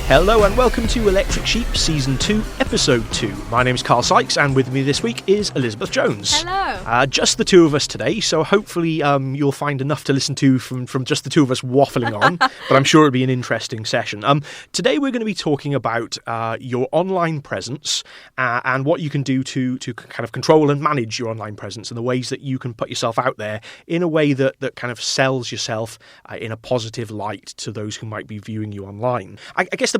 Hello and welcome to Electric Sheep Season 2, Episode 2. My name is Carl Sykes and with me this week is Elizabeth Jones. Hello. Just the two of us today, so hopefully you'll find enough to listen to from just the two of us waffling on, but I'm sure it'll be an interesting session. Today we're going to be talking about your online presence and what you can do to kind of control and manage your online presence and the ways that you can put yourself out there in a way that kind of sells yourself in a positive light to those who might be viewing you online. I guess the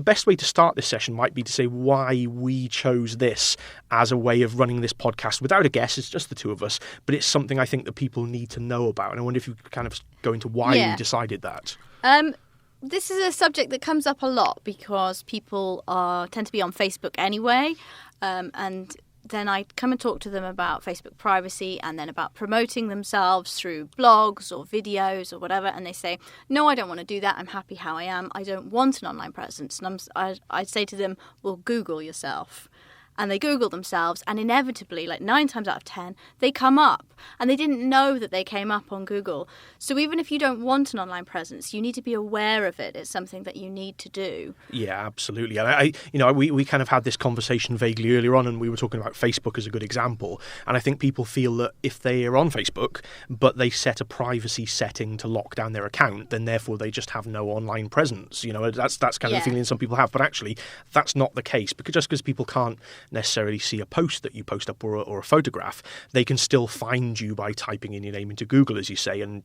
best way to start this session might be to say why we chose this as a way of running this podcast without a guest. It's just the two of us, but it's something I think that people need to know about. And I wonder if you could kind of go into why we decided that. This is a subject that comes up a lot because people tend to be on Facebook anyway, and then I come and talk to them about Facebook privacy and then about promoting themselves through blogs or videos or whatever. And they say, no, I don't want to do that. I'm happy how I am. I don't want an online presence. And I'd say to them, well, Google yourself. And they Google themselves, and inevitably, like 9 times out of 10, they come up. And they didn't know that they came up on Google. So even if you don't want an online presence, you need to be aware of it. It's something that you need to do. Yeah, absolutely. And we kind of had this conversation vaguely earlier on, and we were talking about Facebook as a good example. And I think people feel that if they are on Facebook, but they set a privacy setting to lock down their account, then therefore they just have no online presence. You know, that's kind of the feeling some people have. But actually, that's not the case, because people can't necessarily see a post that you post up or a photograph, they can still find you by typing in your name into Google, as you say, and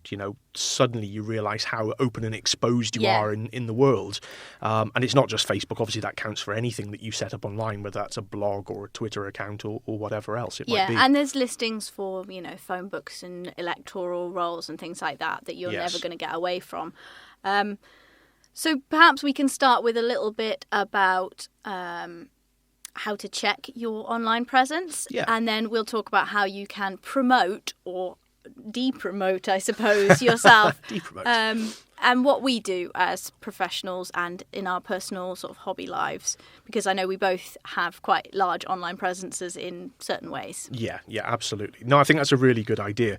suddenly you realise how open and exposed you are in the world. And it's not just Facebook, obviously that counts for anything that you set up online, whether that's a blog or a Twitter account or whatever else it might be. Yeah, and there's listings for phone books and electoral rolls and things like that you're never going to get away from. So perhaps we can start with a little bit about how to check your online presence, and then we'll talk about how you can promote or de-promote, I suppose, yourself. De-promote. And what we do as professionals and in our personal sort of hobby lives, because I know we both have quite large online presences in certain ways. Yeah, absolutely. No, I think that's a really good idea.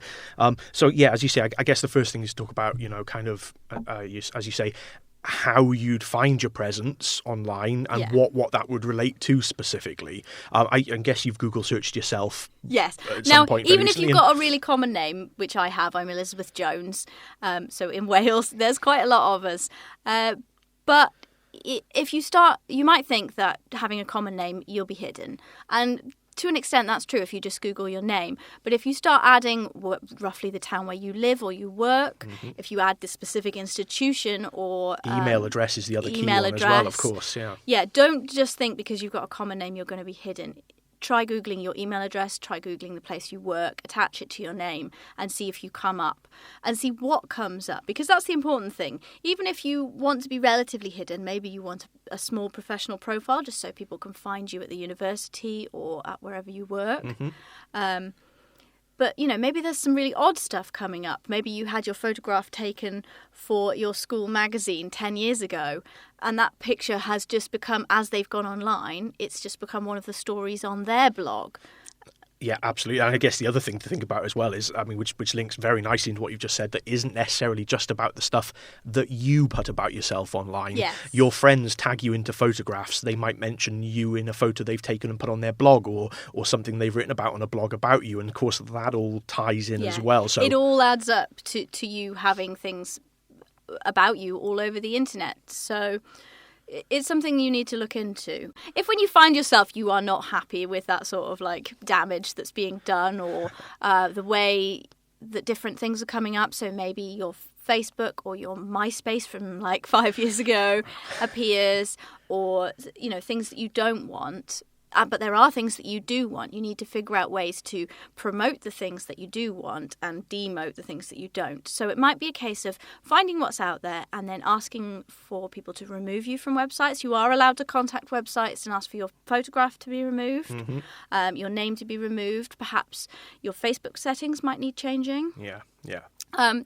So, as you say, I guess the first thing is to talk about, as you say, how you'd find your presence online and what that would relate to specifically. I guess you've Google searched yourself. Yes. At some point even if you've got a really common name, which I have, I'm Elizabeth Jones. So in Wales, there's quite a lot of us. But if you start, you might think that having a common name, you'll be hidden. And to an extent, that's true if you just Google your name. But if you start adding roughly the town where you live or you work, if you add the specific institution or email address is the other key one as well, of course. Yeah, don't just think because you've got a common name you're going to be hidden. Try Googling your email address, try Googling the place you work, attach it to your name and see if you come up and see what comes up, because that's the important thing. Even if you want to be relatively hidden, maybe you want a small professional profile just so people can find you at the university or at wherever you work. But, maybe there's some really odd stuff coming up. Maybe you had your photograph taken for your school magazine 10 years ago, and that picture has just become, as they've gone online, it's just become one of the stories on their blog. Yeah, absolutely. And I guess the other thing to think about as well is, which links very nicely into what you've just said, that isn't necessarily just about the stuff that you put about yourself online. Yes. Your friends tag you into photographs. They might mention you in a photo they've taken and put on their blog or something they've written about on a blog about you. And of course, that all ties in as well. So it all adds up to you having things about you all over the internet. So it's something you need to look into. If when you find yourself you are not happy with that sort of like damage that's being done or the way that different things are coming up, so maybe your Facebook or your MySpace from like 5 years ago appears, or things that you don't want, but there are things that you do want. You need to figure out ways to promote the things that you do want and demote the things that you don't. So it might be a case of finding what's out there and then asking for people to remove you from websites. You are allowed to contact websites and ask for your photograph to be removed, your name to be removed. Perhaps your Facebook settings might need changing. Yeah.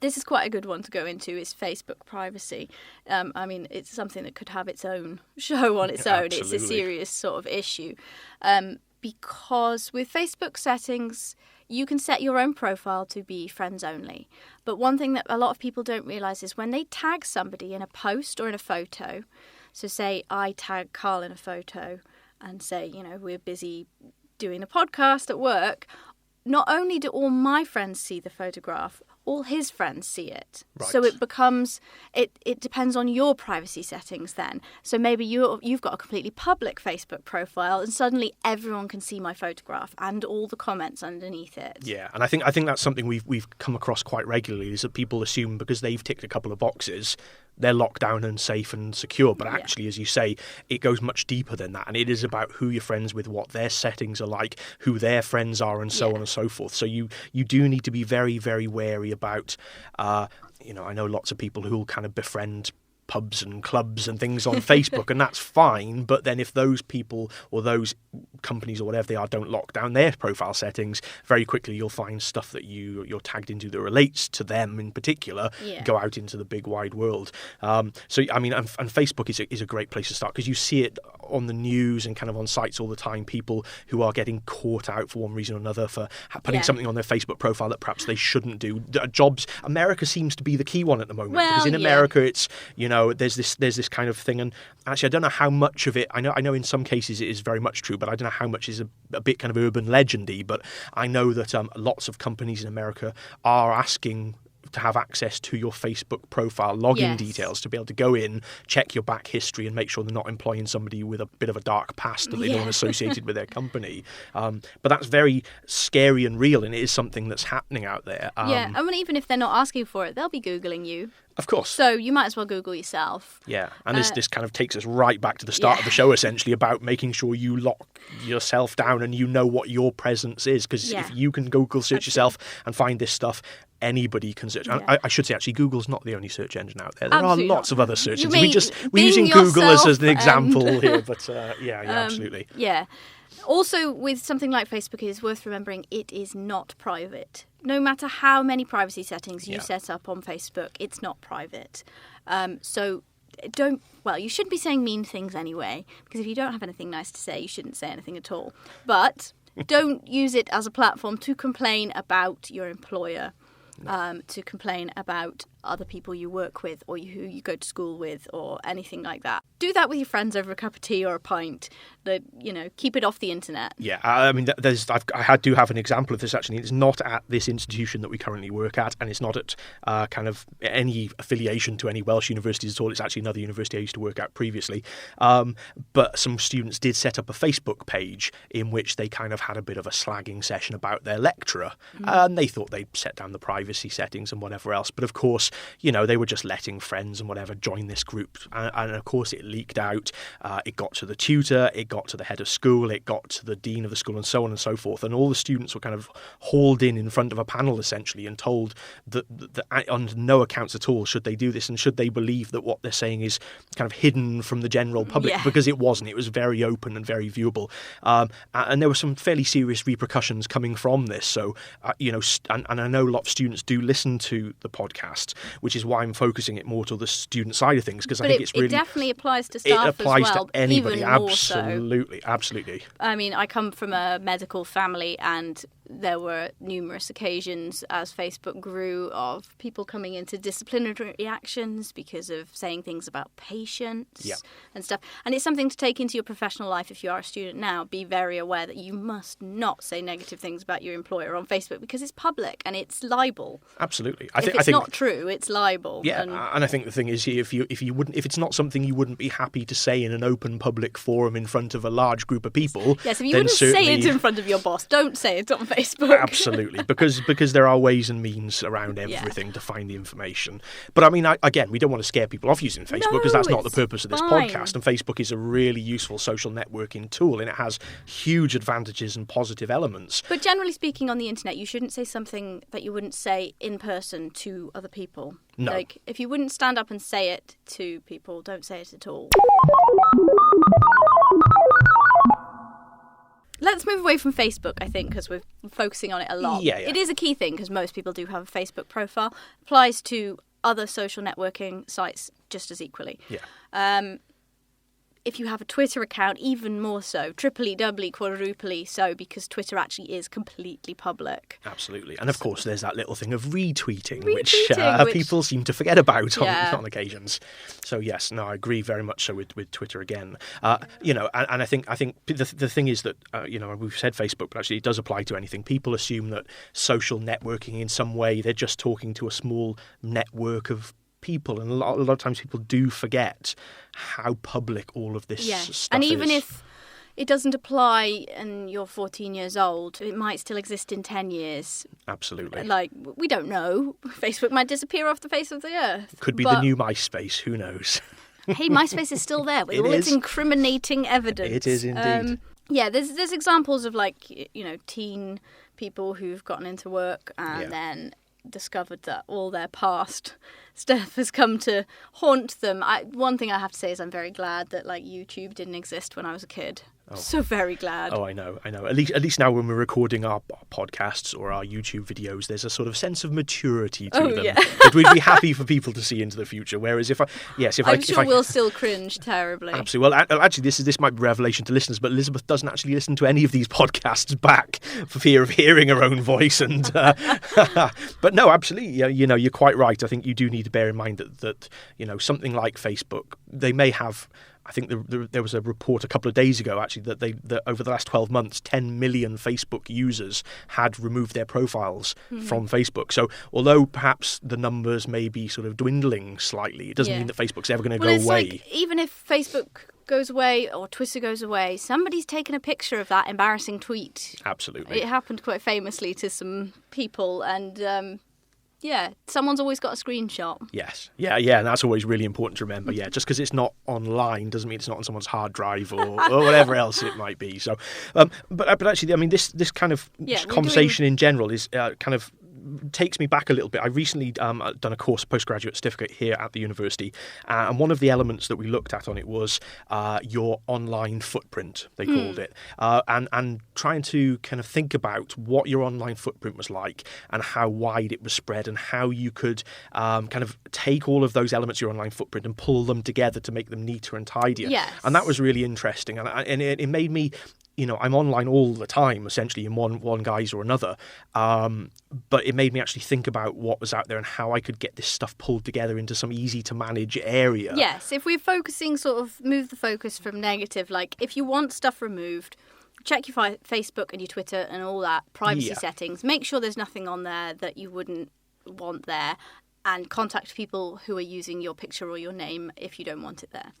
This is quite a good one to go into, is Facebook privacy. It's something that could have its own show on its own. Absolutely. It's a serious sort of issue. Because with Facebook settings, you can set your own profile to be friends only. But one thing that a lot of people don't realise is when they tag somebody in a post or in a photo, So say I tag Carl in a photo and say, we're busy doing a podcast at work. Not only do all my friends see the photograph, all his friends see it. Right. So it becomes, it depends on your privacy settings then. So maybe you've got a completely public Facebook profile and suddenly everyone can see my photograph and all the comments underneath it. Yeah, and I think that's something we've come across quite regularly, is that people assume because they've ticked a couple of boxes, they're locked down and safe and secure. But actually, as you say, it goes much deeper than that. And it is about who you're friends with, what their settings are like, who their friends are, and so on and so forth. So you do need to be very, very wary about, I know lots of people who will kind of befriend pubs and clubs and things on Facebook, and that's fine. But then if those people or those companies or whatever they are don't lock down their profile settings, very quickly you'll find stuff that you're tagged into that relates to them in particular go out into the big wide world. So I mean, and Facebook is a great place to start, because you see it on the news and kind of on sites all the time, people who are getting caught out for one reason or another for putting something on their Facebook profile that perhaps they shouldn't do. Jobs, America seems to be the key one at the moment, because in America it's, there's this kind of thing, and actually I don't know how much of it, I know in some cases it is very much true, but I don't know how much is a bit kind of urban legendy. But I know that lots of companies in America are asking to have access to your Facebook profile login details, to be able to go in, check your back history, and make sure they're not employing somebody with a bit of a dark past that they don't want associated with their company. But that's very scary and real, and it is something that's happening out there. I mean, even if they're not asking for it, they'll be Googling you. Of course. So you might as well Google yourself. Yeah, and this kind of takes us right back to the start of the show, essentially, about making sure you lock yourself down and you know what your presence is. Because if you can Google search yourself and find this stuff, anybody can search. I should say, actually, Google's not the only search engine out there. There are lots of other search engines. We're using Google as an example here, but absolutely. Yeah. Also, with something like Facebook, it is worth remembering it is not private. No matter how many privacy settings you set up on Facebook, it's not private. So you shouldn't be saying mean things anyway, because if you don't have anything nice to say, you shouldn't say anything at all. But don't use it as a platform to complain about your employer. To complain about other people you work with or who you go to school with or anything like that. Do that with your friends over a cup of tea or a pint. Keep it off the internet. Yeah, I mean, I do have an example of this, actually. It's not at this institution that we currently work at, and it's not at kind of any affiliation to any Welsh universities at all. It's actually another university I used to work at previously. But some students did set up a Facebook page in which they kind of had a bit of a slagging session about their lecturer, and they thought they'd set down the privacy settings and whatever else. But of course, they were just letting friends and whatever join this group, and of course it leaked out. It got to the tutor, it got to the head of school, it got to the dean of the school, and so on and so forth. And all the students were kind of hauled in front of a panel, essentially, and told that on no accounts at all should they do this, and should they believe that what they're saying is kind of hidden from the general public, because it wasn't. It was very open and very viewable. And there were some fairly serious repercussions coming from this. So, and I know a lot of students do listen to the podcast, which is why I'm focusing it more to the student side of things, because I think it definitely applies to staff as well. It applies to anybody, absolutely. Absolutely. I mean, I come from a medical family, and there were numerous occasions as Facebook grew of people coming into disciplinary actions because of saying things about patients and stuff. And it's something to take into your professional life if you are a student now. Be very aware that you must not say negative things about your employer on Facebook, because it's public and it's libel. Absolutely. If it's not true, it's libel. Yeah, and I think the thing is, if it's not something you wouldn't be happy to say in an open public forum in front of a large group of people. Yes, if you wouldn't say it in front of your boss, don't say it on Facebook. Absolutely, because there are ways and means around everything to find the information. But I mean, again, we don't want to scare people off using Facebook, because that's not the purpose of this podcast. And Facebook is a really useful social networking tool, and it has huge advantages and positive elements. But generally speaking, on the internet, you shouldn't say something that you wouldn't say in person to other people. No. Like, if you wouldn't stand up and say it to people, don't say it at all. Let's move away from Facebook, I think, because we're focusing on it a lot. Yeah. It is a key thing, because most people do have a Facebook profile. Applies to other social networking sites just as equally. Yeah. if you have a Twitter account, even more so, triply, doubly, quadruply so, because Twitter actually is completely public. Absolutely. And of course, there's that little thing of retweeting, which people seem to forget about on occasions. So yes, no, I agree very much so with Twitter again. And I think the thing is that, we've said Facebook, but actually it does apply to anything. People assume that social networking in some way, they're just talking to a small network of people, and a lot of times people do forget how public all of this stuff is. And even if it doesn't apply and you're 14 years old, it might still exist in 10 years. Absolutely. Like, we don't know. Facebook might disappear off the face of the earth. Could be the new MySpace, who knows? Hey, MySpace is still there with all its incriminating evidence. It is indeed. There's examples of, like, teen people who've gotten into work and then discovered that all their past stuff has come to haunt them. One thing I have to say is I'm very glad that, like, YouTube didn't exist when I was a kid. Oh. So very glad. Oh, I know. At least now when we're recording our podcasts or our YouTube videos, there's a sort of sense of maturity to them that we'd be happy for people to see into the future. Whereas I'm sure we'll still cringe terribly. Absolutely. Well, actually, this might be revelation to listeners, but Elizabeth doesn't actually listen to any of these podcasts back for fear of hearing her own voice. And but no, absolutely. You're quite right. I think you do need to bear in mind that something like Facebook, they may have. I think there was a report a couple of days ago, actually, that over the last 12 months, 10 million Facebook users had removed their profiles from Facebook. So although perhaps the numbers may be sort of dwindling slightly, it doesn't mean that Facebook's ever going to go away. Like, even if Facebook goes away or Twitter goes away, somebody's taken a picture of that embarrassing tweet. Absolutely. It happened quite famously to some people, and someone's always got a screenshot. Yes. Yeah, and that's always really important to remember. Yeah, just because it's not online doesn't mean it's not on someone's hard drive or whatever else it might be. So, but actually, I mean, this kind of conversation in general is kind of takes me back a little bit. I recently done a course, a postgraduate certificate here at the university, and one of the elements that we looked at on it was your online footprint, they called it, and trying to kind of think about what your online footprint was like and how wide it was spread and how you could kind of take all of those elements of your online footprint and pull them together to make them neater and tidier. Yes. And that was really interesting, and it made me... I'm online all the time, essentially, in one guise or another. But it made me actually think about what was out there and how I could get this stuff pulled together into some easy-to-manage area. Yes, if we're focusing, sort of move the focus from negative, like if you want stuff removed, check your Facebook and your Twitter and all that, privacy settings. Make sure there's nothing on there that you wouldn't want there, and contact people who are using your picture or your name if you don't want it there.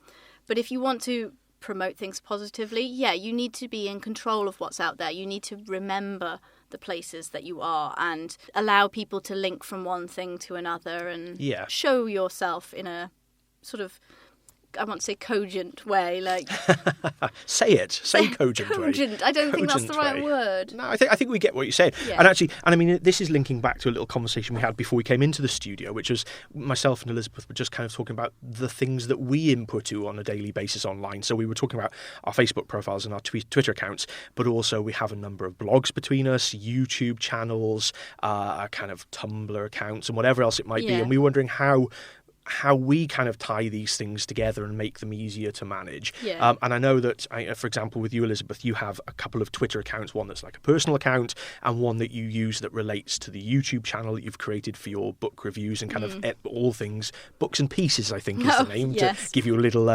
But if you want to promote things positively, you need to be in control of what's out there. You need to remember the places that you are and allow people to link from one thing to another and show yourself in a sort of, I want to say cogent way, like say cogent way. Cogent. I don't think that's the right word. No, I think we get what you're saying. Yeah. And I mean, this is linking back to a little conversation we had before we came into the studio, which was myself and Elizabeth were just kind of talking about the things that we input to on a daily basis online. So we were talking about our Facebook profiles and our Twitter accounts, but also we have a number of blogs between us, YouTube channels, kind of Tumblr accounts, and whatever else it might be. And we were wondering how we kind of tie these things together and make them easier to manage. Yeah. And I know that, for example, with you, Elizabeth, you have a couple of Twitter accounts, one that's like a personal account and one that you use that relates to the YouTube channel that you've created for your book reviews and kind of all things books and pieces, I think is the name, to give you a little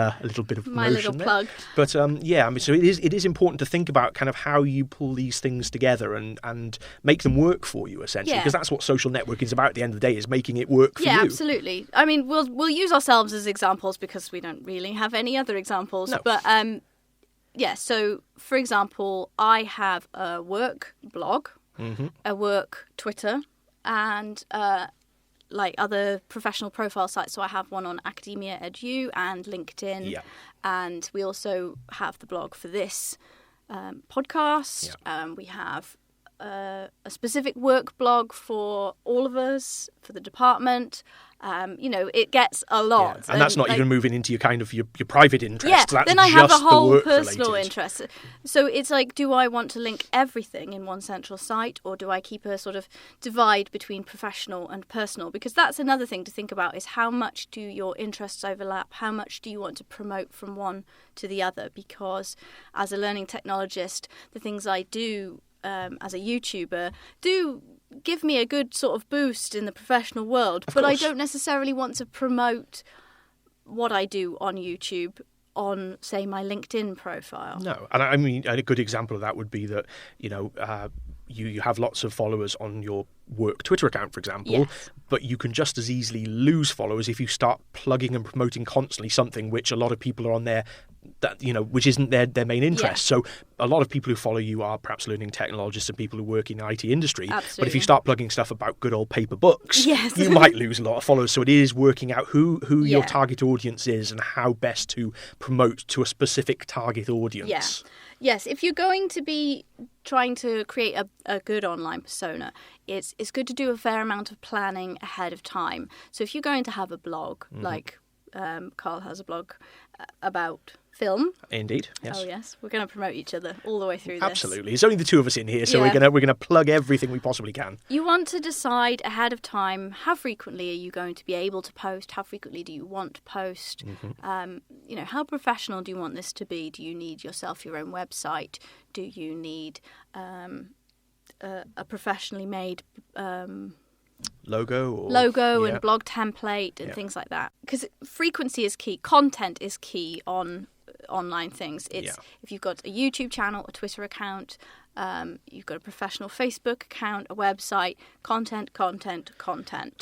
bit of my little plug. But so it is important to think about kind of how you pull these things together and make them work for you, essentially, because that's what social networking is about at the end of the day, is making it work for you. Yeah, absolutely. I mean, we'll use ourselves as examples because we don't really have any other examples. No. But so for example, I have a work blog, a work Twitter, and like other professional profile sites. So I have one on Academia Edu and LinkedIn, and we also have the blog for this podcast. We have a specific work blog for all of us, for the department. It gets a lot. Yeah. And that's not even moving into your kind of your private interests. Yeah, That's then I have a just the whole personal work-related. interest. So it's like, do I want to link everything in one central site, or do I keep a sort of divide between professional and personal? Because that's another thing to think about, is how much do your interests overlap? How much do you want to promote from one to the other? Because as a learning technologist, the things I do as a YouTuber do give me a good sort of boost in the professional world, but I don't necessarily want to promote what I do on YouTube on, say, my LinkedIn profile. No, and I mean, a good example of that would be that, you have lots of followers on your work Twitter account, for example, Yes. but you can just as easily lose followers if you start plugging and promoting constantly something which a lot of people are on there that, which isn't their main interest. Yeah. So a lot of people who follow you are perhaps learning technologists and people who work in the IT industry. Absolutely. But if you start plugging stuff about good old paper books, Yes. you might lose a lot of followers. So it is working out who your Yeah. target audience is and how best to promote to a specific target audience. Yeah. Yes, if you're going to be trying to create a good online persona, it's good to do a fair amount of planning ahead of time. So if you're going to have a blog, like Carl has a blog about film. Indeed, yes. Oh yes, we're going to promote each other all the way through this. Absolutely. It's only the two of us in here, so Yeah. we're gonna plug everything we possibly can. You want to decide ahead of time how frequently are you going to be able to post, how frequently do you want to post, how professional do you want this to be? Do you need yourself your own website? Do you need a professionally made Logo logo yeah. and blog template and Yeah. things like that? Because frequency is key. Content is key on online things. It's if you've got a YouTube channel, a Twitter account, you've got a professional Facebook account, a website, content.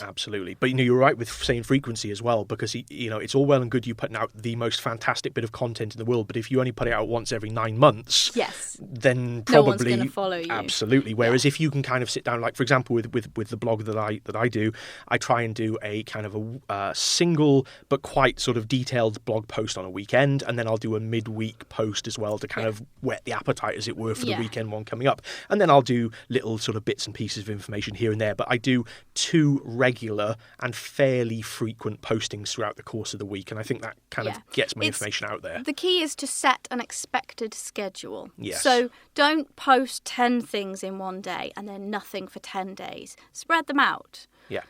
Absolutely. But you're right with saying frequency as well, because it's all well and good you putting out the most fantastic bit of content in the world, but if you only put it out once every 9 months, Yes. then No one's probably gonna follow you. Absolutely. Whereas if you can kind of sit down, like for example with the blog that I do, I try and do a kind of a single but quite sort of detailed blog post on a weekend, and then I'll do a midweek post as well to kind of whet the appetite, as it were, for the weekend one coming up. And then I'll do little sort of bits and pieces of information here and there, but I do 2 regular and fairly frequent postings throughout the course of the week, and I think that kind of gets my information out there. The key is to set an expected schedule. Yes. So don't post 10 things in one day and then nothing for 10 days. Spread them out. Yeah.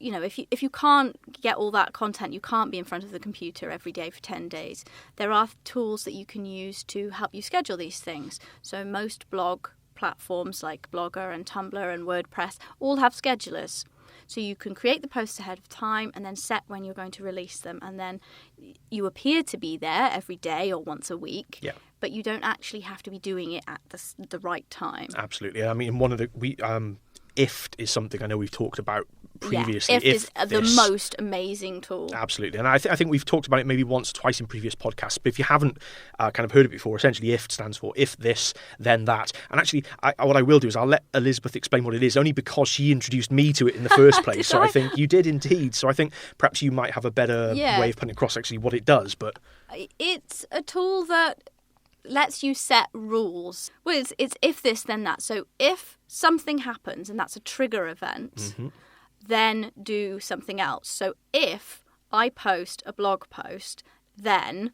If you can't get all that content, you can't be in front of the computer every day for 10 days. There are tools that you can use to help you schedule these things. So most blog platforms like Blogger and Tumblr and WordPress all have schedulers. So you can create the posts ahead of time and then set when you're going to release them. And then you appear to be there every day or once a week. Yeah. But you don't actually have to be doing it at the right time. Absolutely. I mean, IFT is something I know we've talked about previously. Yeah, IFT is the most amazing tool. Absolutely. And I think we've talked about it maybe once or twice in previous podcasts, but if you haven't kind of heard it before, essentially IFT stands for if this, then that. And actually, what I will do is I'll let Elizabeth explain what it is, only because she introduced me to it in the first place. So I think you did indeed. So I think perhaps you might have a better way of putting across actually what it does. But it's a tool that lets you set rules. Well, it's if this, then that. So if something happens and that's a trigger event, then do something else. So if I post a blog post, then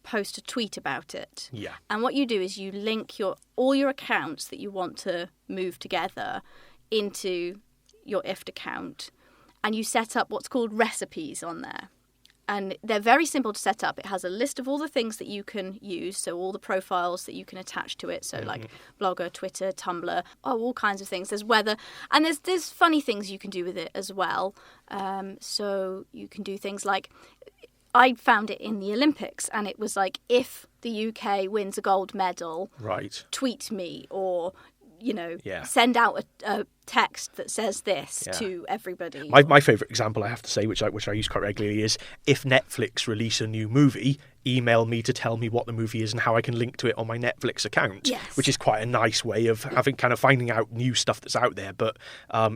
post a tweet about it. Yeah. And what you do is you link all your accounts that you want to move together into your IFT account, and you set up what's called recipes on there. And they're very simple to set up. It has a list of all the things that you can use, so all the profiles that you can attach to it, so like Blogger, Twitter, Tumblr, all kinds of things. There's weather, and there's funny things you can do with it as well. So you can do things like, I found it in the Olympics, and it was like, if the UK wins a gold medal, right, tweet me, or send out a text that says this to everybody. My favourite example, I have to say, which I use quite regularly, is if Netflix release a new movie, email me to tell me what the movie is and how I can link to it on my Netflix account, which is quite a nice way of finding out new stuff that's out there. But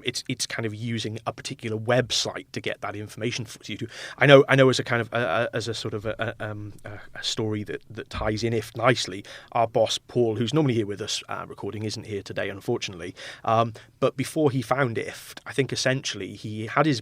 it's kind of using a particular website to get that information for you. I know as a kind of as a sort of a story that ties in if nicely. Our boss Paul, who's normally here with us recording, isn't here today, unfortunately. But before he found IFT, I think essentially he had his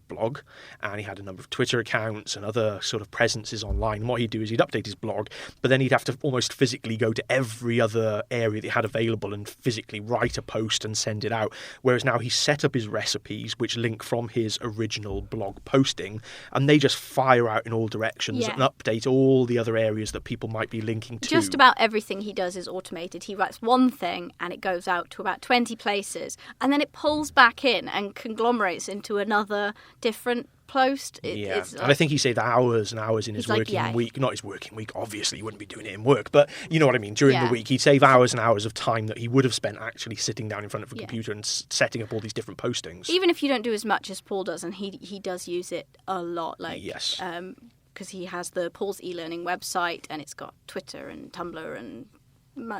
blog, and he had a number of Twitter accounts and other sort of presences online. And what he'd do is he'd update his blog, but then he'd have to almost physically go to every other area that he had available and physically write a post and send it out. Whereas now he's set up his recipes, which link from his original blog posting, and they just fire out in all directions and update all the other areas that people might be linking to. Just about everything he does is automated. He writes one thing and it goes out to about 20 places, and then it pulls back in and conglomerates into another different post. And I think he saved hours and hours in his working week. Not his working week, obviously, he wouldn't be doing it in work, but you know what I mean. During the week, he'd save hours and hours of time that he would have spent actually sitting down in front of a computer and setting up all these different postings. Even if you don't do as much as Paul does, and he does use it a lot, because he has the Paul's e-learning website, and it's got Twitter and Tumblr and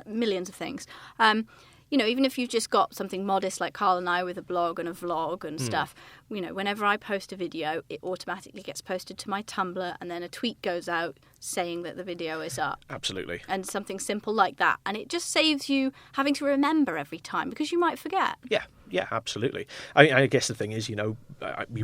millions of things. Even if you've just got something modest like Carl and I with a blog and a vlog and stuff, whenever I post a video, it automatically gets posted to my Tumblr, and then a tweet goes out saying that the video is up. Absolutely. And something simple like that. And it just saves you having to remember every time, because you might forget. Yeah, absolutely. I guess the thing is, you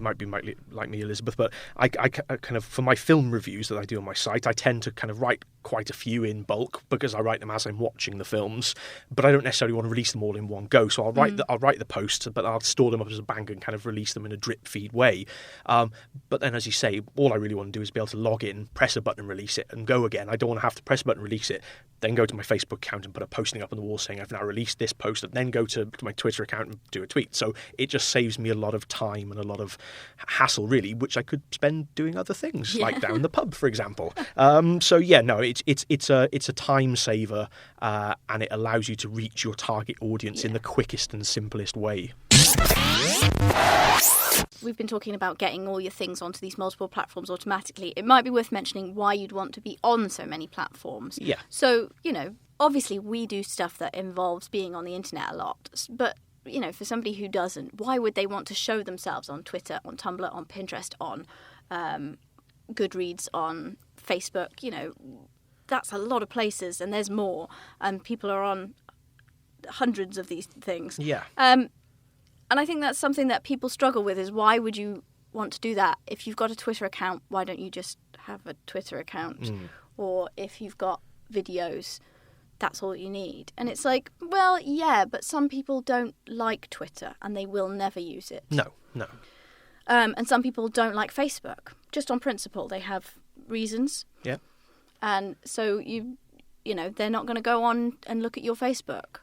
might be like me, Elizabeth, but I kind of, for my film reviews that I do on my site, I tend to kind of write quite a few in bulk because I write them as I'm watching the films, but I don't necessarily want to release them all in one go. So I'll write the posts, but I'll store them up as a bank and kind of release them in a drip feed way. But then, as you say, all I really want to do is be able to log in, press a button and release it, and go again. I don't want to have to press a button and release it, then go to my Facebook account and put a posting up on the wall saying I've now released this post, and then go to my Twitter account and do a tweet. So it just saves me a lot of time and a lot of hassle, really, which I could spend doing other things, like down the pub, for example. It's a time saver, and it allows you to reach your target audience in the quickest and simplest way. We've been talking about getting all your things onto these multiple platforms automatically. It might be worth mentioning why you'd want to be on so many platforms. Yeah. So, obviously we do stuff that involves being on the internet a lot, but for somebody who doesn't, why would they want to show themselves on Twitter, on Tumblr, on Pinterest, on Goodreads, on Facebook? That's a lot of places, and there's more, and people are on hundreds of these things. Yeah. And I think that's something that people struggle with, is why would you want to do that? If you've got a Twitter account, why don't you just have a Twitter account? Or if you've got videos, that's all you need. And it's like, well, yeah, but some people don't like Twitter and they will never use it. No. And some people don't like Facebook, just on principle. They have reasons. Yeah. And so they're not going to go on and look at your Facebook.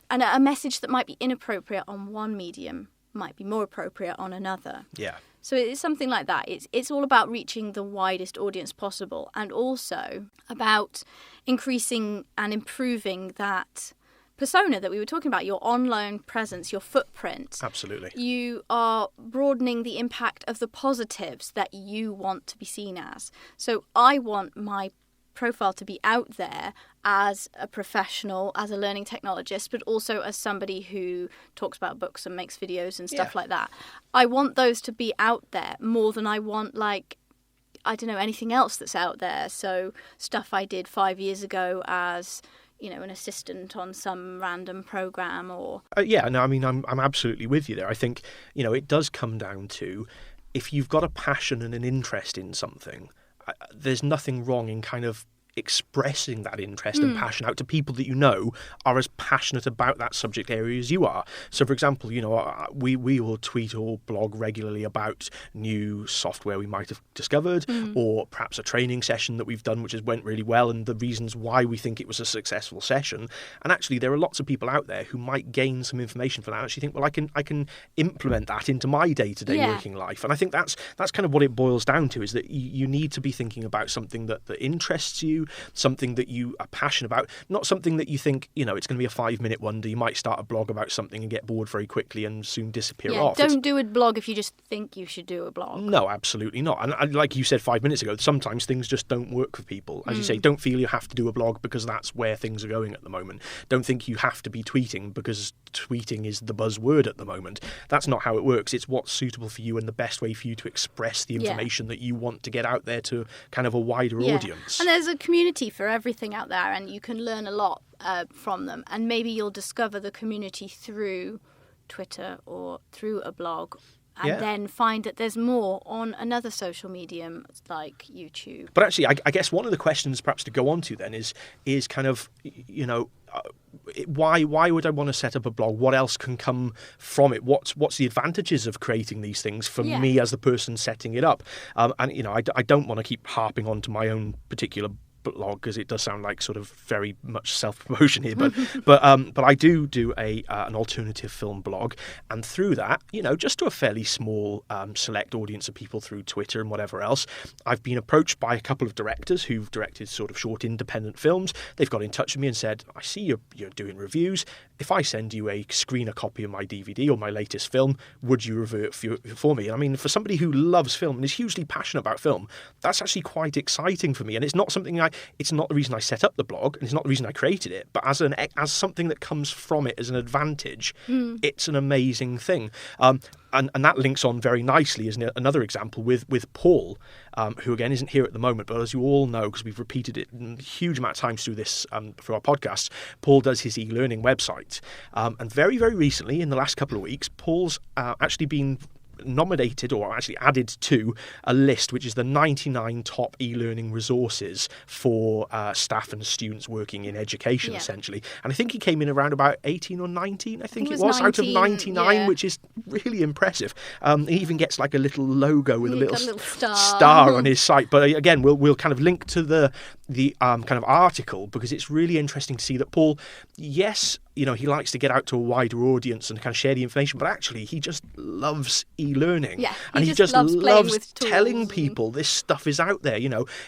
And a message that might be inappropriate on one medium might be more appropriate on another. Yeah. So it's something like that. It's all about reaching the widest audience possible, and also about increasing and improving that persona that we were talking about, your online presence, your footprint. Absolutely. You are broadening the impact of the positives that you want to be seen as. So I want my profile to be out there as a professional, as a learning technologist, but also as somebody who talks about books and makes videos and stuff like that. I want those to be out there more than I want, anything else that's out there. So stuff I did 5 years ago as an assistant on some random program or... I'm absolutely with you there. I think, it does come down to, if you've got a passion and an interest in something, there's nothing wrong in kind of expressing that interest and passion out to people that are as passionate about that subject area as you are. So, for example, we will tweet or blog regularly about new software we might have discovered, or perhaps a training session that we've done which has went really well, and the reasons why we think it was a successful session. And actually, there are lots of people out there who might gain some information from that and actually think, well, I can implement that into my day-to-day working life. And I think that's kind of what it boils down to, is that you need to be thinking about something that interests you, something that you are passionate about, not something that you think, it's going to be a 5-minute wonder. You might start a blog about something and get bored very quickly and soon disappear off. Don't do a blog if you just think you should do a blog. No, absolutely not. And like you said 5 minutes ago, sometimes things just don't work for people. As you say, don't feel you have to do a blog because that's where things are going at the moment. Don't think you have to be tweeting because tweeting is the buzzword at the moment. That's not how it works. It's what's suitable for you and the best way for you to express the information that you want to get out there to kind of a wider audience. And there's a community for everything out there, and you can learn a lot from them. And maybe you'll discover the community through Twitter or through a blog, and then find that there's more on another social medium like YouTube. But actually, I guess one of the questions perhaps to go on to then is kind of, why would I want to set up a blog? What else can come from it? What's the advantages of creating these things for me as the person setting it up? And I don't want to keep harping on to my own particular blog because it does sound like sort of very much self-promotion here, but I do an alternative film blog, and through that, just to a fairly small select audience of people through Twitter and whatever else, I've been approached by a couple of directors who've directed sort of short independent films. They've got in touch with me and said, I see you're doing reviews. If I send you a screener copy of my DVD or my latest film, would you review it for me? And I mean, for somebody who loves film and is hugely passionate about film, that's actually quite exciting for me. And it's not something it's not the reason I set up the blog, and it's not the reason I created it, but as something that comes from it as an advantage, it's an amazing thing. And that links on very nicely as another example with Paul, who again isn't here at the moment, but as you all know, because we've repeated it a huge amount of times through this through our podcast, Paul does his e-learning website, and very, very recently, in the last couple of weeks, Paul's actually been nominated or actually added to a list which is the 99 top e-learning resources for staff and students working in education, essentially. And I think he came in around about 18 or 19, I think it was 19, out of 99, which is really impressive. He even gets like a little logo with a little star on his site. But again, we'll kind of link to the kind of article, because it's really interesting to see that Paul, yes, he likes to get out to a wider audience and kind of share the information, but actually he just loves e-learning. Yeah, and he just loves telling people this stuff is out there.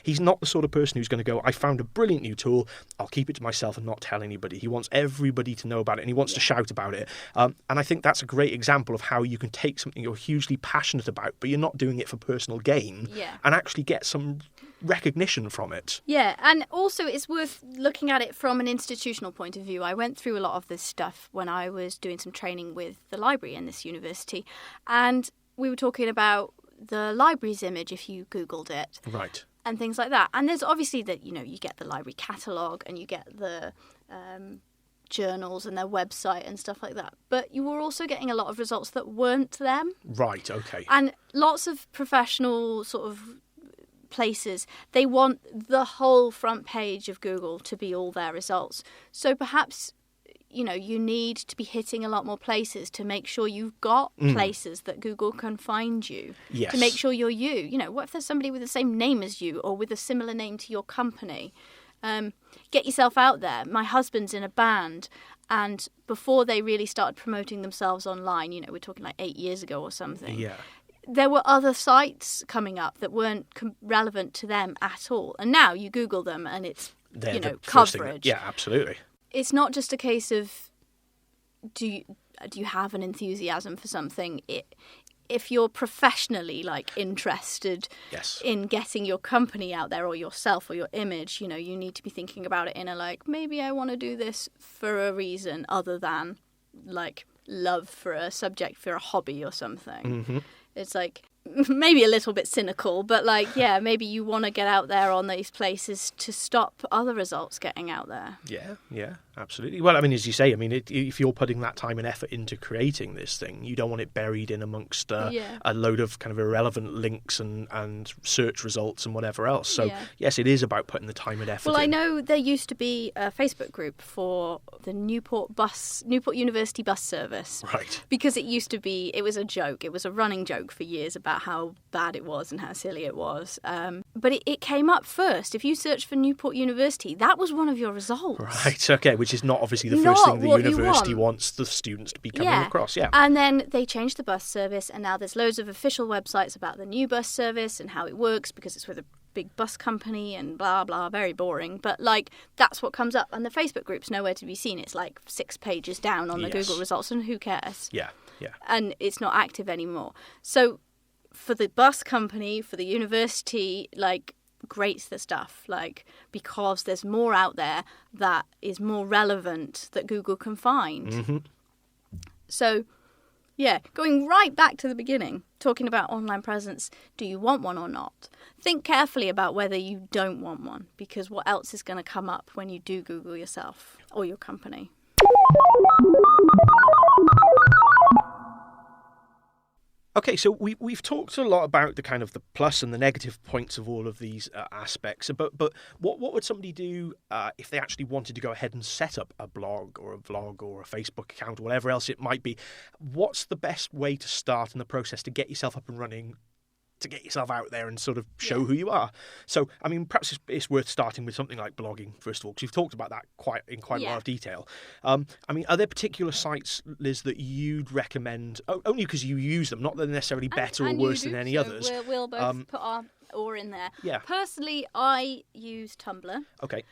He's not the sort of person who's going to go, I found a brilliant new tool, I'll keep it to myself and not tell anybody. He wants everybody to know about it, and he wants to shout about it. And I think that's a great example of how you can take something you're hugely passionate about, but you're not doing it for personal gain, and actually get some recognition from it. Yeah, and also it's worth looking at it from an institutional point of view. I went through a lot of this stuff when I was doing some training with the library in this university, and we were talking about the library's image if you Googled it. Right. And things like that. And there's obviously that, you get the library catalogue and you get the journals and their website and stuff like that. But you were also getting a lot of results that weren't them. Right, okay. And lots of professional sort of places, they want the whole front page of Google to be all their results. So perhaps, you need to be hitting a lot more places to make sure you've got places that Google can find you. Yes. To make sure you're you. What if there's somebody with the same name as you or with a similar name to your company? Get yourself out there. My husband's in a band, and before they really started promoting themselves online, we're talking like 8 years ago or something. Yeah. There were other sites coming up that weren't relevant to them at all. And now you Google them and it's, coverage. Yeah, absolutely. It's not just a case of do you have an enthusiasm for something. If you're professionally interested in getting your company out there or yourself or your image, you need to be thinking about it in a maybe I want to do this for a reason other than love for a subject, for a hobby or something. Mm-hmm. It's maybe a little bit cynical, but maybe you want to get out there on these places to stop other results getting out there. Yeah, absolutely. Well, I mean, as you say, if you're putting that time and effort into creating this thing, you don't want it buried in amongst a load of kind of irrelevant links and search results and whatever else. So, yes, it is about putting the time and effort in. Well, I know there used to be a Facebook group for the Newport University bus service. Right. Because it was a joke. It was a running joke for years about how bad it was and how silly it was. But it came up first. If you search for Newport University, that was one of your results. Right, okay, which is not obviously the first thing the university wants the students to be coming across. Yeah. And then they changed the bus service, and now there's loads of official websites about the new bus service and how it works because it's with a big bus company and blah blah, very boring, but like that's what comes up, and the Facebook group's nowhere to be seen. It's like 6 pages down on the Google results, and who cares? Yeah. And it's not active anymore. So for the bus company, for the university, like, great the stuff, like, because there's more out there that is more relevant that Google can find. Mm-hmm. So yeah, going right back to the beginning, talking about online presence, do you want one or not? Think carefully about whether you don't want one, because what else is going to come up when you do Google yourself or your company? Okay, so we've talked a lot about the kind of the plus and the negative points of all of these aspects, but what would somebody do if they actually wanted to go ahead and set up a blog or a vlog or a Facebook account or whatever else it might be? What's the best way to start in the process to get yourself up and running, to get yourself out there and sort of show who you are? So, I mean, perhaps it's worth starting with something like blogging, first of all, because you've talked about that quite a lot of detail. I mean, are there particular sites, Liz, that you'd recommend, only because you use them, not that they're necessarily better or worse than any others? We'll both put our oar in there. Yeah. Personally, I use Tumblr. Okay.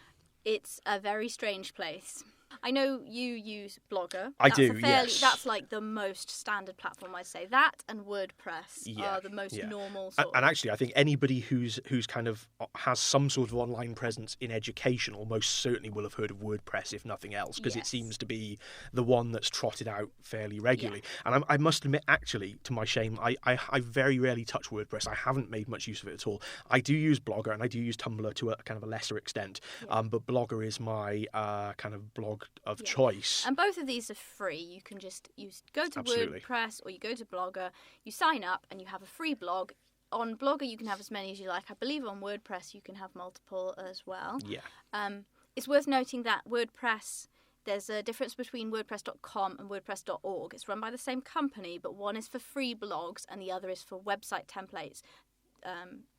It's a very strange place. I know you use Blogger. I do, yes. That's like the most standard platform, I'd say. That and WordPress are the most normal sort. And actually, I think anybody who's kind of has some sort of online presence in education almost certainly will have heard of WordPress, if nothing else, because it seems to be the one that's trotted out fairly regularly. Yeah. And I must admit, actually, to my shame, I very rarely touch WordPress. I haven't made much use of it at all. I do use Blogger and I do use Tumblr to a kind of a lesser extent, but Blogger is my kind of blog of choice. And both of these are free. You can just go to WordPress or you go to Blogger, you sign up and you have a free blog. On Blogger you can have as many as you like. I believe on WordPress you can have multiple as well. Yeah. It's worth noting that WordPress, there's a difference between WordPress.com and WordPress.org. It's run by the same company, but one is for free blogs and the other is for website templates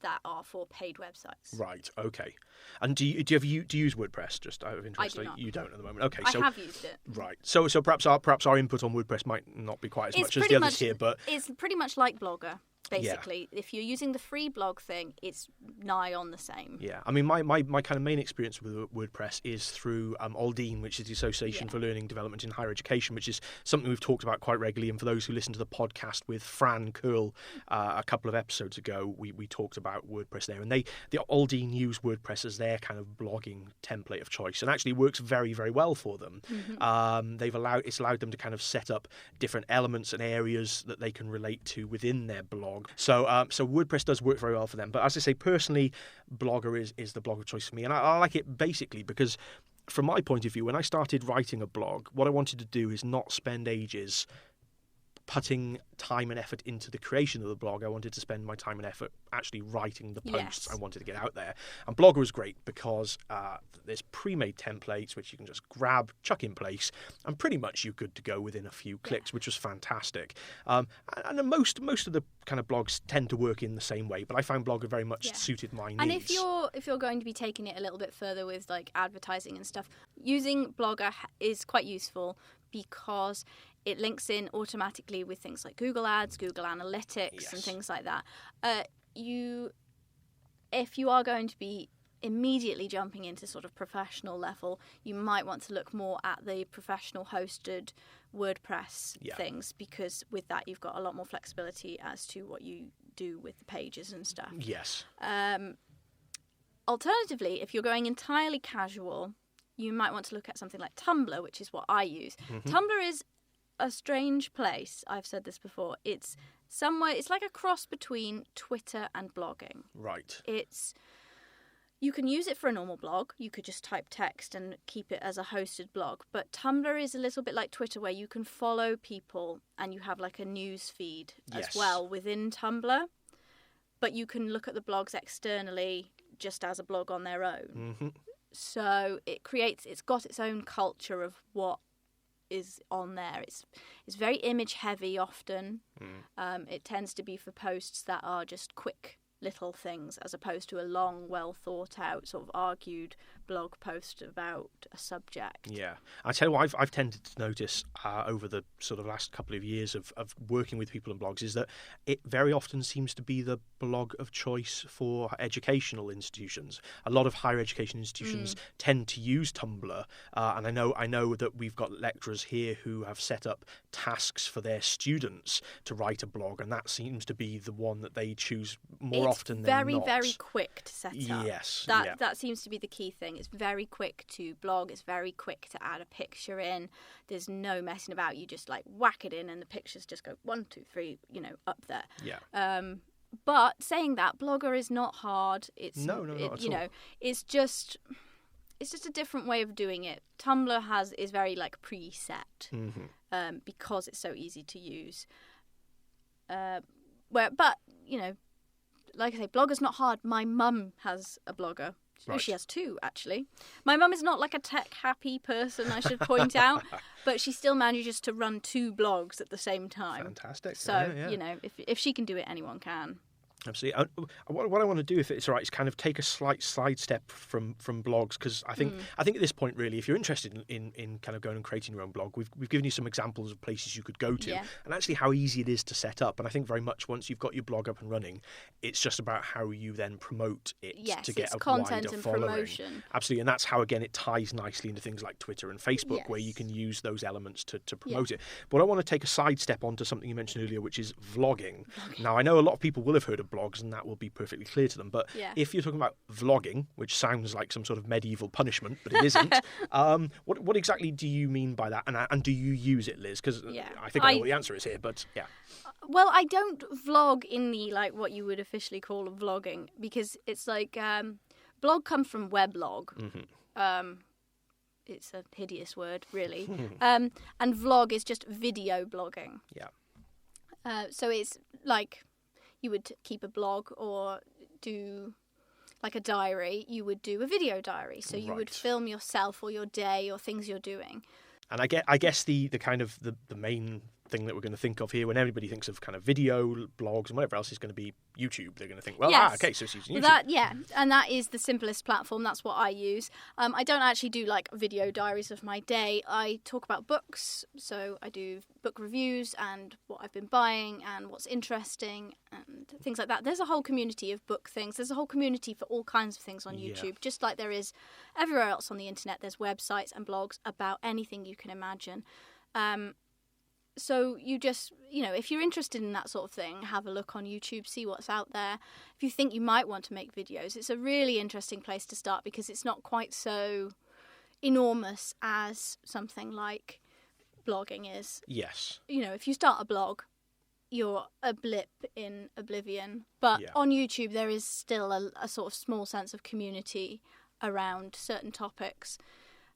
that are for paid websites. Right. Okay. And do you use WordPress? Just out of interest, I do not. You don't at the moment. Okay. So I have used it. Right. So perhaps our input on WordPress might not be quite as much as the others here, but it's pretty much like Blogger. Basically, if you're using the free blog thing, it's nigh on the same. Yeah, I mean, my kind of main experience with WordPress is through Aldine, which is the Association for Learning Development in Higher Education, which is something we've talked about quite regularly. And for those who listen to the podcast with Fran Curl a couple of episodes ago, we talked about WordPress there. And the Aldine use WordPress as their kind of blogging template of choice, and actually works very, very well for them. Mm-hmm. It's allowed them to kind of set up different elements and areas that they can relate to within their blog. So WordPress does work very well for them. But as I say, personally, Blogger is the blog of choice for me. And I like it basically because from my point of view, when I started writing a blog, what I wanted to do is not spend ages putting time and effort into the creation of the blog. I wanted to spend my time and effort actually writing the posts I wanted to get out there. And Blogger was great because there's pre-made templates which you can just grab, chuck in place, and pretty much you're good to go within a few clicks, which was fantastic. And most of the kind of blogs tend to work in the same way, but I found Blogger very much suited my needs. And if you're going to be taking it a little bit further with like advertising and stuff, using Blogger is quite useful because it links in automatically with things like Google Ads, Google Analytics, and things like that. If you are going to be immediately jumping into sort of professional level, you might want to look more at the professional hosted WordPress things, because with that you've got a lot more flexibility as to what you do with the pages and stuff. Yes. Alternatively, if you're going entirely casual, you might want to look at something like Tumblr, which is what I use. Mm-hmm. Tumblr is a strange place. I've said this before. It's like a cross between Twitter and blogging. Right. You can use it for a normal blog. You could just type text and keep it as a hosted blog. But Tumblr is a little bit like Twitter, where you can follow people and you have like a news feed as well within Tumblr. But you can look at the blogs externally just as a blog on their own. Mm-hmm. So it's got its own culture of what is on there. It's very image heavy often. It tends to be for posts that are just quick little things as opposed to a long, well thought out, sort of argued blog post about a subject. Yeah. I tell you what, I've tended to notice over the sort of last couple of years of working with people in blogs is that it very often seems to be the blog of choice for educational institutions. A lot of higher education institutions tend to use Tumblr, and I know that we've got lecturers here who have set up tasks for their students to write a blog, and that seems to be the one that they choose more often than not. It's very quick to set up. Yes. That seems to be the key thing. It's very quick to blog. It's very quick to add a picture in. There's no messing about. You just like whack it in and the pictures just go 1, 2, 3, up there. Yeah. But saying that, Blogger is not hard. It's not at all. It's just a different way of doing it. Tumblr is very like preset because it's so easy to use. Like I say, Blogger's not hard. My mum has a blogger. Right. She has 2, actually. My mum is not like a tech-happy person, I should point out, but she still manages to run 2 blogs at the same time. Fantastic. So, yeah. If she can do it, anyone can. Absolutely. What I want to do, if it's all right, is kind of take a slight sidestep from blogs, because I think at this point, really, if you're interested in kind of going and creating your own blog, we've given you some examples of places you could go to, and actually how easy it is to set up. And I think very much once you've got your blog up and running, it's just about how you then promote it to get a content wider and following. Promotion. Absolutely, and that's how again it ties nicely into things like Twitter and Facebook, where you can use those elements to promote it. But I want to take a sidestep onto something you mentioned earlier, which is vlogging. Now, I know a lot of people will have heard of blogs, and that will be perfectly clear to them. But if you're talking about vlogging, which sounds like some sort of medieval punishment, but it isn't, what exactly do you mean by that? And do you use it, Liz? Because I think I know what the answer is here, but yeah. Well, I don't vlog in the like what you would officially call a vlogging, because it's like blog comes from weblog. It's a hideous word, really. And vlog is just video blogging. Yeah. So it's like you would keep a blog or do like a diary. You would do a video diary. So you would film yourself or your day or things you're doing. And I guess the kind of the main thing that we're going to think of here when everybody thinks of kind of video blogs and whatever else is going to be YouTube. They're going to think, well, okay, so it's using YouTube. And that is the simplest platform. That's what I use. I don't actually do like video diaries of my day. I talk about books, so I do book reviews and what I've been buying and what's interesting and things like that. There's a whole community of book things. There's a whole community for all kinds of things on YouTube, just like there is everywhere else on the internet. There's websites and blogs about anything you can imagine. So you just, if you're interested in that sort of thing, have a look on YouTube, see what's out there. If you think you might want to make videos, it's a really interesting place to start because it's not quite so enormous as something like blogging is. Yes. If you start a blog, you're a blip in oblivion. But on YouTube, there is still a sort of small sense of community around certain topics.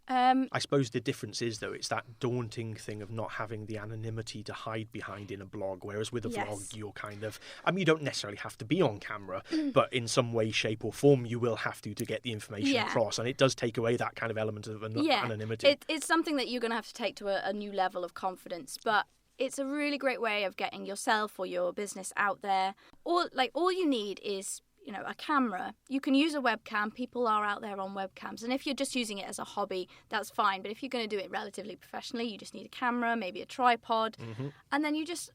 I suppose the difference is, though, it's that daunting thing of not having the anonymity to hide behind in a blog, whereas with a vlog, you're kind of... you don't necessarily have to be on camera, but in some way, shape or form, you will have to get the information across, and it does take away that kind of element of anonymity. It's something that you're going to have to take to a new level of confidence, but it's a really great way of getting yourself or your business out there. All you need is... a camera. You can use a webcam. People are out there on webcams. And if you're just using it as a hobby, that's fine. But if you're going to do it relatively professionally, you just need a camera, maybe a tripod. And then you just,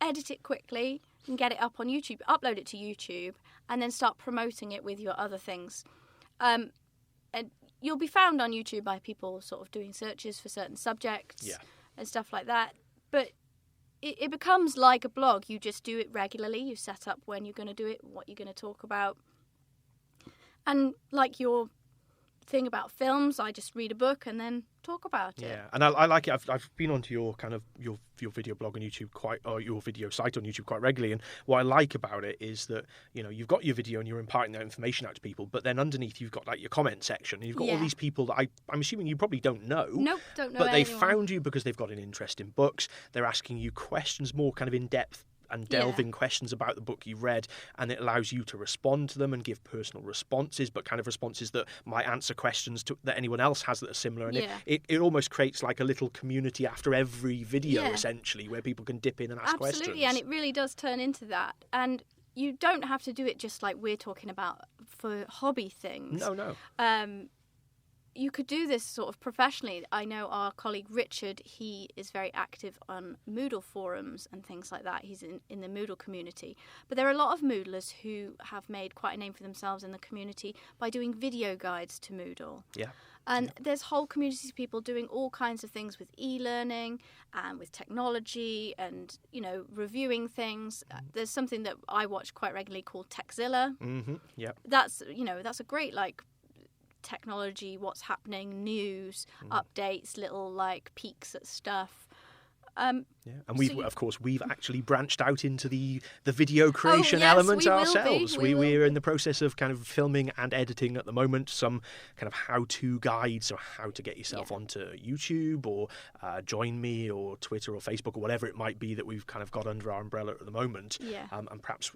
edit it quickly and get it up on YouTube, upload it to YouTube, and then start promoting it with your other things. And you'll be found on YouTube by people sort of doing searches for certain subjects and stuff like that. But it becomes like a blog. You just do it regularly. You set up when you're going to do it, what you're going to talk about. And like your thing about films, I just read a book and then talk about it. Yeah, and I like it. I've been onto your kind of your video blog on YouTube or your video site on YouTube quite regularly, and what I like about it is that you've got your video and you're imparting that information out to people, but then underneath you've got like your comment section, and you've got all these people that I'm assuming you probably don't know. Nope, don't know. But they found you because they've got an interest in books. They're asking you questions, more kind of in depth and delving questions about the book you read, and it allows you to respond to them and give personal responses, but kind of responses that might answer questions that anyone else has that are similar. And it almost creates like a little community after every video, essentially, where people can dip in and ask questions. Absolutely, and it really does turn into that. And you don't have to do it just like we're talking about for hobby things. No. You could do this sort of professionally. I know our colleague Richard, he is very active on Moodle forums and things like that. He's in the Moodle community. But there are a lot of Moodlers who have made quite a name for themselves in the community by doing video guides to Moodle. Yeah. And there's whole communities of people doing all kinds of things with e-learning and with technology and, reviewing things. There's something that I watch quite regularly called Techzilla. Mm-hmm. Yeah. That's a great, technology, what's happening, news, updates, little peeks at stuff. And we've actually branched out into the video creation element ourselves. We're in the process of kind of filming and editing at the moment, some kind of how-to guides or how to get yourself onto YouTube or Join Me or Twitter or Facebook or whatever it might be that we've kind of got under our umbrella at the moment. Yeah. And perhaps,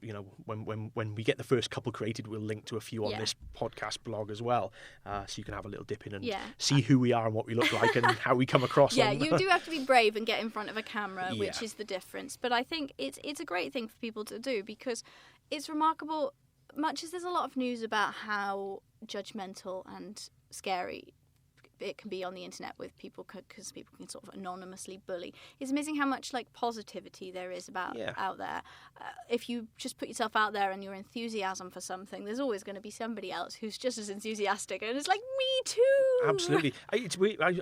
when we get the first couple created, we'll link to a few on this podcast blog as well. So you can have a little dip in and see who we are and what we look like and how we come across. Yeah, you do have to be brave and get in front of a camera, which is the difference. But I think it's a great thing for people to do because it's remarkable. Much as there's a lot of news about how judgmental and scary it can be on the internet with people because people can sort of anonymously bully. It's amazing how much positivity there is about out there. If you just put yourself out there and your enthusiasm for something, there's always going to be somebody else who's just as enthusiastic and it's like, me too. Absolutely. I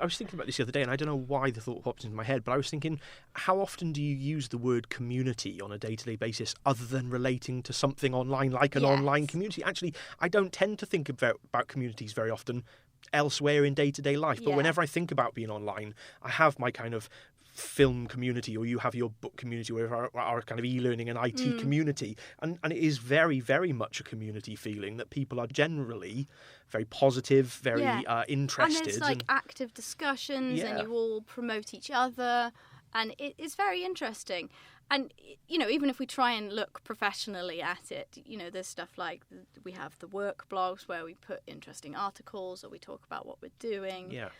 was thinking about this the other day and I don't know why the thought popped into my head, but I was thinking, how often do you use the word community on a day-to-day basis other than relating to something online like an online community? Actually, I don't tend to think about communities very often elsewhere in day-to-day life, but whenever I think about being online, I have my kind of film community, or you have your book community, or our kind of e-learning and IT community, and it is very, very much a community feeling that people are generally very positive, very interested, and there's active discussions, and you all promote each other, and it's very interesting. And, even if we try and look professionally at it, there's stuff like we have the work blogs where we put interesting articles or we talk about what we're doing. Yeah.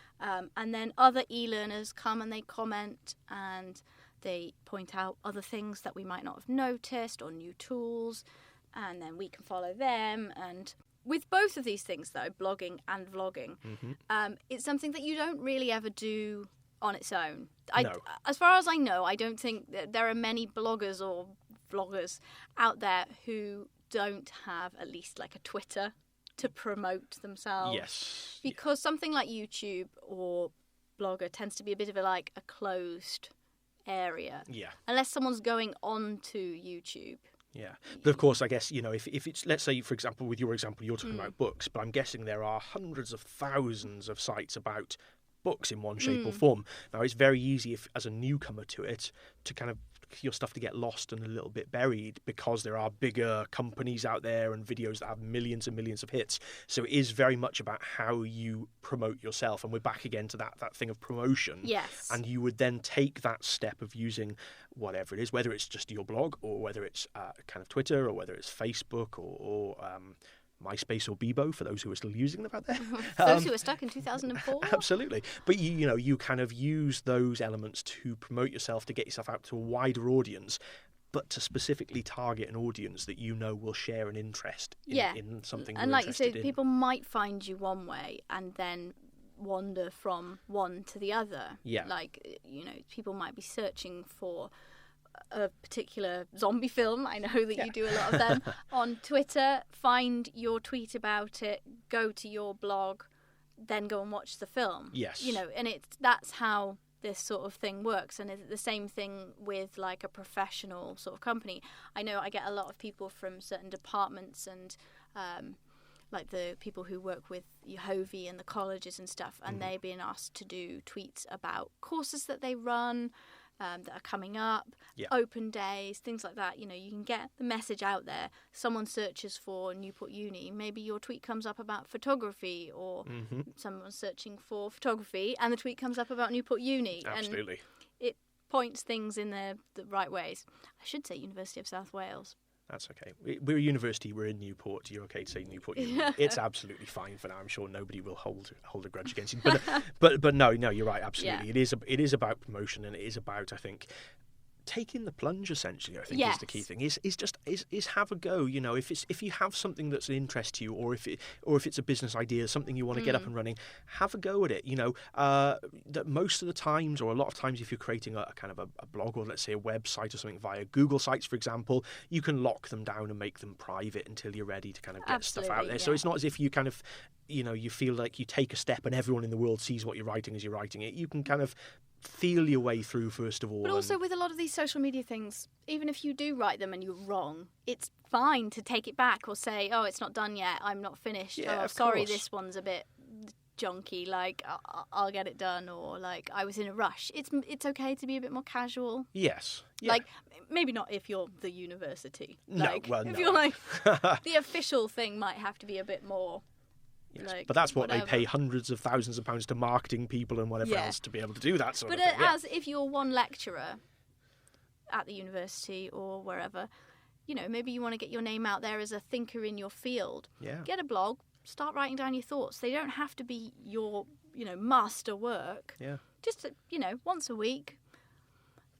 And then other e-learners come and they comment and they point out other things that we might not have noticed or new tools. And then we can follow them. And with both of these things, though, blogging and vlogging, it's something that you don't really ever do on its own. As far as I know, I don't think that there are many bloggers or vloggers out there who don't have at least a Twitter to promote themselves. Yes. Because something like YouTube or Blogger tends to be a bit of a closed area. Yeah. Unless someone's going on to YouTube. Yeah. But of course, I guess, if it's, let's say, for example, with your example, you're talking about books, but I'm guessing there are hundreds of thousands of sites about books in one shape or form. Now, it's very easy as a newcomer to it to kind of your stuff to get lost and a little bit buried because there are bigger companies out there and videos that have millions and millions of hits. So it is very much about how you promote yourself, and we're back again to that thing of promotion. Yes. And you would then take that step of using whatever it is, whether it's just your blog or whether it's kind of Twitter or whether it's Facebook or MySpace or Bebo, for those who are still using them out there. Those who are stuck in 2004. Absolutely. But you kind of use those elements to promote yourself, to get yourself out to a wider audience, but to specifically target an audience that will share an interest in something you're interested in. And like you said, people might find you one way and then wander from one to the other. Yeah. People might be searching for a particular zombie film. I know that you do a lot of them on Twitter. Find your tweet about it, go to your blog, then go and watch the film. Yes. And that's how this sort of thing works. And it's the same thing with a professional sort of company. I know I get a lot of people from certain departments and the people who work with Yehovah and the colleges and stuff, and they're being asked to do tweets about courses that they run, that are coming up, open days, things like that. You can get the message out there. Someone searches for Newport Uni, maybe your tweet comes up about photography, or someone's searching for photography and the tweet comes up about Newport Uni. Absolutely. And it points things in the right ways. I should say University of South Wales. That's okay. We're a university. We're in Newport. You're okay to say Newport Uni. It's absolutely fine for now. I'm sure nobody will hold a grudge against you. But no, you're right. Absolutely, it is about promotion, and it is about, I think, taking the plunge, essentially, I think Yes. is the key thing. Is have a go. You know, if you have something that's an interest to you, or if it's a business idea, something you want to get up and running, have a go at it. You know, that most of the times, or a lot of times, if you're creating a kind of a blog, or let's say a website or something via Google Sites, for example, you can lock them down and make them private until you're ready to kind of get stuff out there. So it's not as if you kind of, you know, you feel like you take a step and everyone in the world sees what you're writing as you're writing it. You can kind of feel your way through first of all. But also with a lot of these social media things, even if you do write them and you're wrong, it's fine to take it back or say, oh, it's not done yet, I'm not finished, Yeah, oh, of sorry, course. this one's a bit junky, like I'll get it done, or like I was in a rush. It's okay to be a bit more casual. Yes. Yeah. Like, maybe not if you're the university. No, Like, well, if no. you're like, the official thing might have to be a bit more. Yes, Like, but that's what whatever. they pay hundreds of thousands of pounds to marketing people and whatever Yeah. else to be able to do that sort But of thing. Yeah. as if you're one lecturer at the university or wherever, you know, maybe you want to get your name out there as a thinker in your field. Yeah. Get a blog, start writing down your thoughts. They don't have to be your, you know, master work. Yeah. Just, you know, once a week,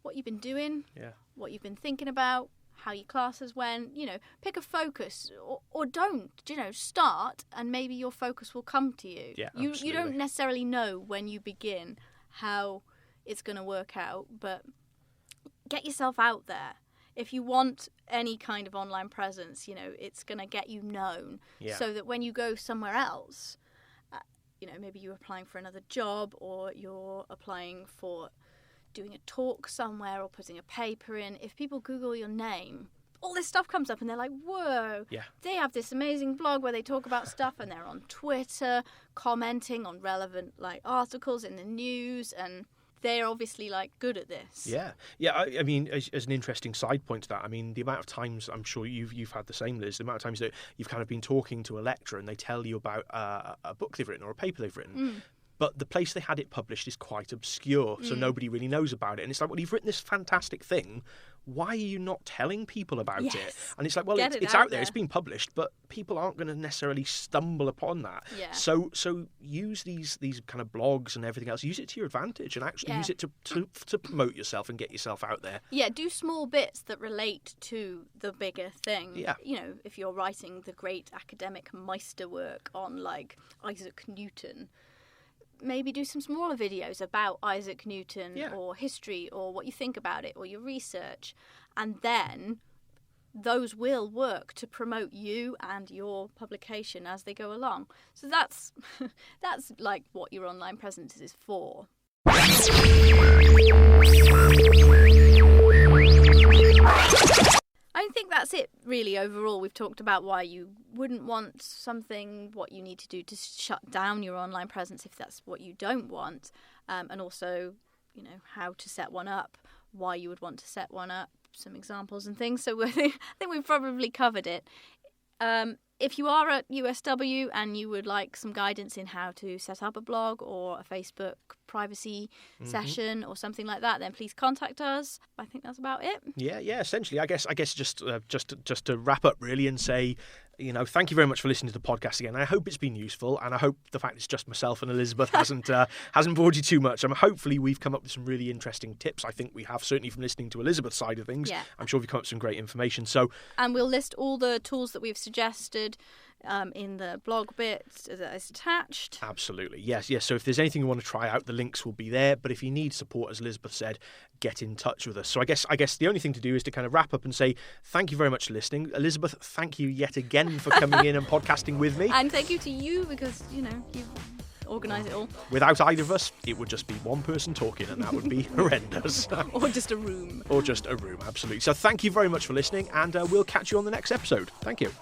what you've been doing, Yeah. what you've been thinking about, how your classes went, you know, pick a focus or don't, you know, start and maybe your focus will come to you. Yeah, You absolutely. don't necessarily know when you begin how it's going to work out, but get yourself out there. If you want any kind of online presence, you know, it's going to get you known so that when you go somewhere else, you know, maybe you're applying for another job or you're applying for doing a talk somewhere or putting a paper in, if people Google your name, all this stuff comes up and they're like, whoa, Yeah. they have this amazing blog where they talk about stuff, and they're on Twitter commenting on relevant like articles in the news, and they're obviously like good at this. Yeah, yeah. I mean, as an interesting side point to that, I mean, the amount of times, I'm sure you've had the same, Liz. The amount of times that you've kind of been talking to a lecturer and they tell you about a book they've written or a paper they've written. But the place they had it published is quite obscure, so nobody really knows about it. And it's like, well, you've written this fantastic thing. Why are you not telling people about it? And it's like, well, it's out there. It's been published, but people aren't going to necessarily stumble upon that. Yeah. So use these kind of blogs and everything else. Use it to your advantage and actually use it to promote yourself and get yourself out there. Yeah, do small bits that relate to the bigger thing. Yeah. You know, if you're writing the great academic Meisterwork on, like, Isaac Newton, maybe do some smaller videos about Isaac Newton or history or what you think about it or your research. And then those will work to promote you and your publication as they go along. So that's like what your online presence is for. I think that's it, really, overall. We've talked about why you wouldn't want something, what you need to do to shut down your online presence if that's what you don't want, and also, you know, how to set one up, why you would want to set one up, some examples and things. So I think we've probably covered it. If you are at USW and you would like some guidance in how to set up a blog or a Facebook privacy session or something like that, then please contact us. I think that's about it. Yeah. Essentially, I guess just to wrap up really and say, you know, thank you very much for listening to the podcast again. I hope it's been useful, and I hope the fact it's just myself and Elizabeth hasn't bored you too much. Hopefully we've come up with some really interesting tips. I think we have, certainly from listening to Elizabeth's side of things. Yeah. I'm sure we've come up with some great information. And we'll list all the tools that we've suggested in the blog bit that is attached. Absolutely, yes. So if there's anything you want to try out, the links will be there. But if you need support, as Elizabeth said, get in touch with us. So I guess the only thing to do is to kind of wrap up and say thank you very much for listening. Elizabeth, thank you yet again for coming in and podcasting with me. And thank you to you, because, you know, you organise it all. Without either of us, it would just be one person talking, and that would be horrendous. Or just a room. Absolutely. So thank you very much for listening, and we'll catch you on the next episode. Thank you.